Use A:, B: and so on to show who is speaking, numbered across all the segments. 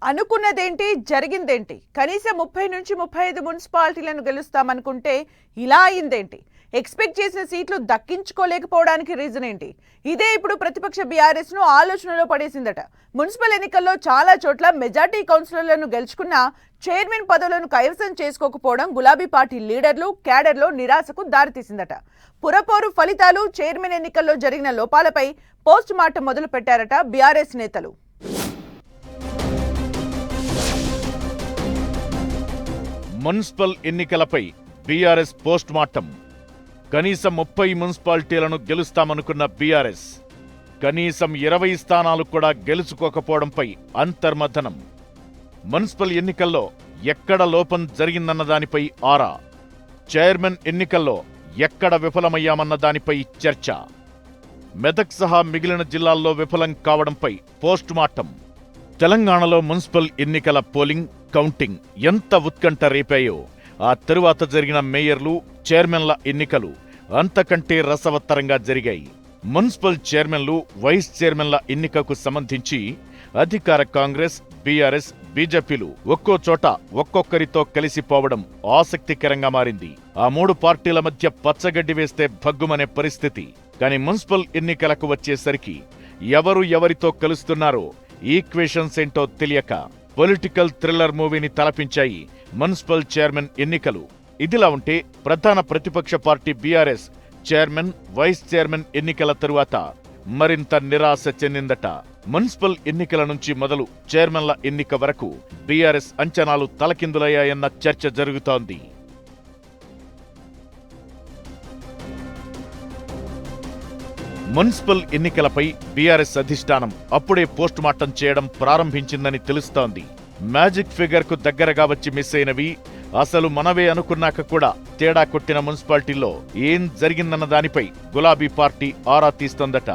A: అనుకున్నదేంటి జరిగిందేంటి కనీసం 30 నుంచి 35 మున్సిపాలిటీలను గెలుస్తామనుకుంటే ఇలా అయిందేంటి ఎక్స్పెక్ట్ చేసిన సీట్లు దక్కించుకోలేకపోవడానికి రీజన్ ఏంటి ఇదే ఇప్పుడు ప్రతిపక్ష బీఆర్ఎస్ ను ఆలోచనలో పడేసిందట మున్సిపల్ ఎన్నికల్లో చాలా చోట్ల మెజారిటీ కౌన్సిలర్లను గెలుచుకున్న చైర్మన్ పదవులను కైవసం చేసుకోకపోవడం గులాబీ పార్టీ లీడర్లు క్యాడర్లో నిరాశకు దారితీసిందట పురపోరు ఫలితాలు చైర్మన్ ఎన్నికల్లో జరిగిన లోపాలపై పోస్ట్ మార్టం మొదలు పెట్టారట బీఆర్ఎస్ నేతలు
B: మున్సిపల్ ఎన్నికలపై బీఆర్ఎస్ పోస్ట్ మార్టం కనీసం 30 మున్సిపాలిటీలను గెలుస్తామనుకున్న బీఆర్ఎస్ కనీసం 20 స్థానాలు కూడా గెలుచుకోకపోవడంపై అంతర్మథనం మున్సిపల్ ఎన్నికల్లో ఎక్కడ లోపం జరిగిందన్న దానిపై ఆరా చైర్మన్ ఎన్నికల్లో ఎక్కడ విఫలమయ్యామన్న దానిపై చర్చ మెదక్ సహా మిగిలిన జిల్లాల్లో విఫలం కావడంపై పోస్ట్ మార్టం తెలంగాణలో మున్సిపల్ ఎన్నికల పోలింగ్ కౌంటింగ్ ఎంత ఉత్కంఠ రేపాయో ఆ తరువాత జరిగిన మేయర్లు చైర్మన్ల ఎన్నికలు అంతకంటే రసవత్తరంగా జరిగాయి మున్సిపల్ చైర్మన్లు వైస్ చైర్మన్ల ఎన్నికకు సంబంధించి అధికార కాంగ్రెస్ బీఆర్ఎస్ బీజేపీలు ఒక్కో చోట ఒక్కొక్కరితో కలిసిపోవడం ఆసక్తికరంగా మారింది ఆ మూడు పార్టీల మధ్య పచ్చగడ్డి వేస్తే భగ్గుమనే పరిస్థితి కానీ మున్సిపల్ ఎన్నికలకు వచ్చేసరికి ఎవరు ఎవరితో కలుస్తున్నారో ఈక్వేషన్స్ ఏంటో తెలియక పొలిటికల్ థ్రిల్లర్ మూవీని తలపించాయి మున్సిపల్ చైర్మన్ ఎన్నికలు ఇదిలా ఉంటే ప్రధాన ప్రతిపక్ష party BRS chairman vice chairman ఎన్నికల తరువాత మరింత నిరాశ చెందిందట మున్సిపల్ ఎన్నికల నుంచి మొదలు చైర్మన్ల ఎన్నిక వరకు బీఆర్ఎస్ అంచనాలు తలకిందులయ్యాయన్న చర్చ జరుగుతోంది మున్సిపల్ ఎన్నికలపై బీఆర్ఎస్ అధిష్టానం అప్పుడే పోస్ట్ మార్టం చేయడం ప్రారంభించిందని తెలుస్తోంది మ్యాజిక్ ఫిగర్ కు దగ్గరగా వచ్చి మిస్ అయినవి అసలు మనవే అనుకున్నాక కూడా తేడా కొట్టిన మున్సిపాలిటీల్లో ఏం జరిగిందన్న దానిపై గులాబీ పార్టీ ఆరా తీస్తోందట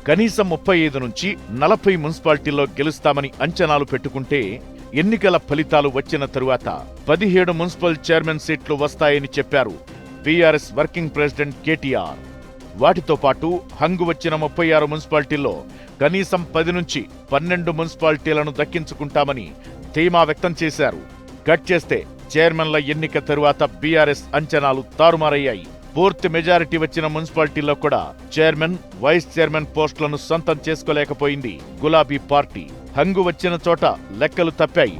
B: కనీసం 35 నుంచి 40 మున్సిపాలిటీల్లో గెలుస్తామని అంచనాలు పెట్టుకుంటే ఎన్నికల ఫలితాలు వచ్చిన తరువాత 17 మున్సిపల్ చైర్మన్ సీట్లు వస్తాయని చెప్పారు బీఆర్ఎస్ వర్కింగ్ ప్రెసిడెంట్ కేటీఆర్ వాటితో పాటు హంగు వచ్చిన 36 మున్సిపాలిటీల్లో కనీసం 10 నుంచి 12 మున్సిపాలిటీలను దక్కించుకుంటామని ధీమా వ్యక్తం చేశారు కట్ చేస్తే చైర్మన్ల ఎన్నిక తరువాత బీఆర్ఎస్ అంచనాలు తారుమారయ్యాయి పూర్తి మెజారిటీ వచ్చిన మున్సిపాలిటీల్లో కూడా చైర్మన్ వైస్ చైర్మన్ పోస్టులను సొంతం చేసుకోలేకపోయింది గులాబీ పార్టీ హంగు వచ్చిన చోట లెక్కలు తప్పాయి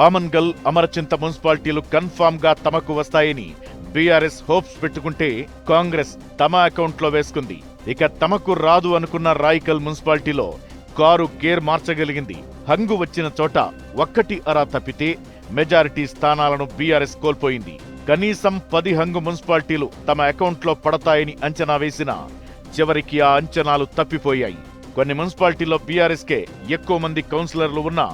B: ఆమన్గల్ అమరచింత మున్సిపాలిటీలు కన్ఫామ్ గా తమకు వస్తాయని బీఆర్ఎస్ హోప్స్ పెట్టుకుంటే కాంగ్రెస్ తమ అకౌంట్లో వేసుకుంది ఇక తమకు రాదు అనుకున్న రాయికల్ మున్సిపాలిటీలో కారు గేర్ మార్చగలిగింది హంగు వచ్చిన చోట ఒక్కటి అరా తప్పితే మెజారిటీ స్థానాలను బీఆర్ఎస్ కోల్పోయింది కనీసం 10 హంగు మున్సిపాలిటీలు తమ అకౌంట్లో పడతాయని అంచనా వేసినా చివరికి ఆ అంచనాలు తప్పిపోయాయి కొన్ని మున్సిపాలిటీల్లో బీఆర్ఎస్కే ఎక్కువ మంది కౌన్సిలర్లు ఉన్నా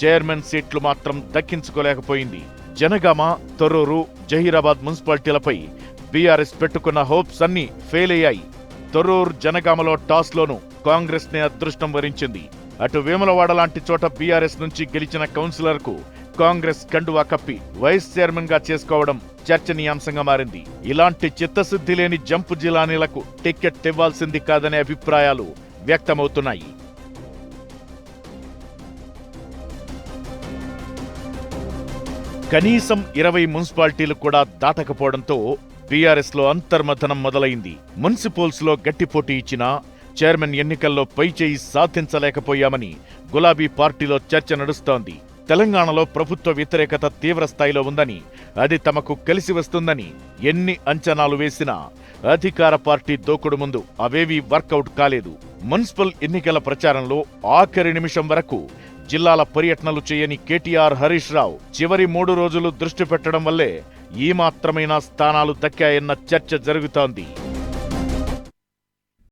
B: చైర్మన్ సీట్లు మాత్రం దక్కించుకోలేకపోయింది జనగామ తొర్రూరు జహీరాబాద్ మున్సిపాలిటీలపై బీఆర్ఎస్ పెట్టుకున్న హోప్స్ అన్నీ ఫెయిల్ అయ్యాయి తొర్రూరు జనగామలో టాస్లోనూ కాంగ్రెస్ నే అదృష్టం వరించింది అటు వేములవాడ లాంటి చోట బీఆర్ఎస్ నుంచి గెలిచిన కౌన్సిలర్ కు కాంగ్రెస్ కండువా కప్పి వైస్ చైర్మన్ గా చేసుకోవడం చర్చనీయాంశంగా మారింది ఇలాంటి చిత్తశుద్ధి లేని జంపు జిలానీలకు టికెట్ ఇవ్వాల్సింది కాదనే అభిప్రాయాలు వ్యక్తమవుతున్నాయి కనీసం 20 మున్సిపాలిటీలు కూడా దాటకపోవడంతో బీఆర్ఎస్ లో అంతర్మథనం మొదలైంది మున్సిపల్స్ లో గట్టి పోటీ ఇచ్చినా చైర్మన్ ఎన్నికల్లో పైచేయి సాధించలేకపోయామని గులాబీ పార్టీలో చర్చ నడుస్తోంది తెలంగాణలో ప్రభుత్వ వ్యతిరేకత తీవ్రస్థాయిలో ఉందని అది తమకు కలిసి వస్తుందని ఎన్ని అంచనాలు వేసినా అధికార పార్టీ దూకుడు ముందు అవేవీ వర్కౌట్ కాలేదు మున్సిపల్ ఎన్నికల ప్రచారంలో ఆఖరి నిమిషం వరకు జిల్లాల పర్యటనలు చేయని కేటీఆర్ హరీష్ రావు చివరి 3 రోజులు దృష్టి పెట్టడం వల్లే ఈ మాత్రమైన స్థానాలు దక్కాయన్న చర్చ జరుగుతోంది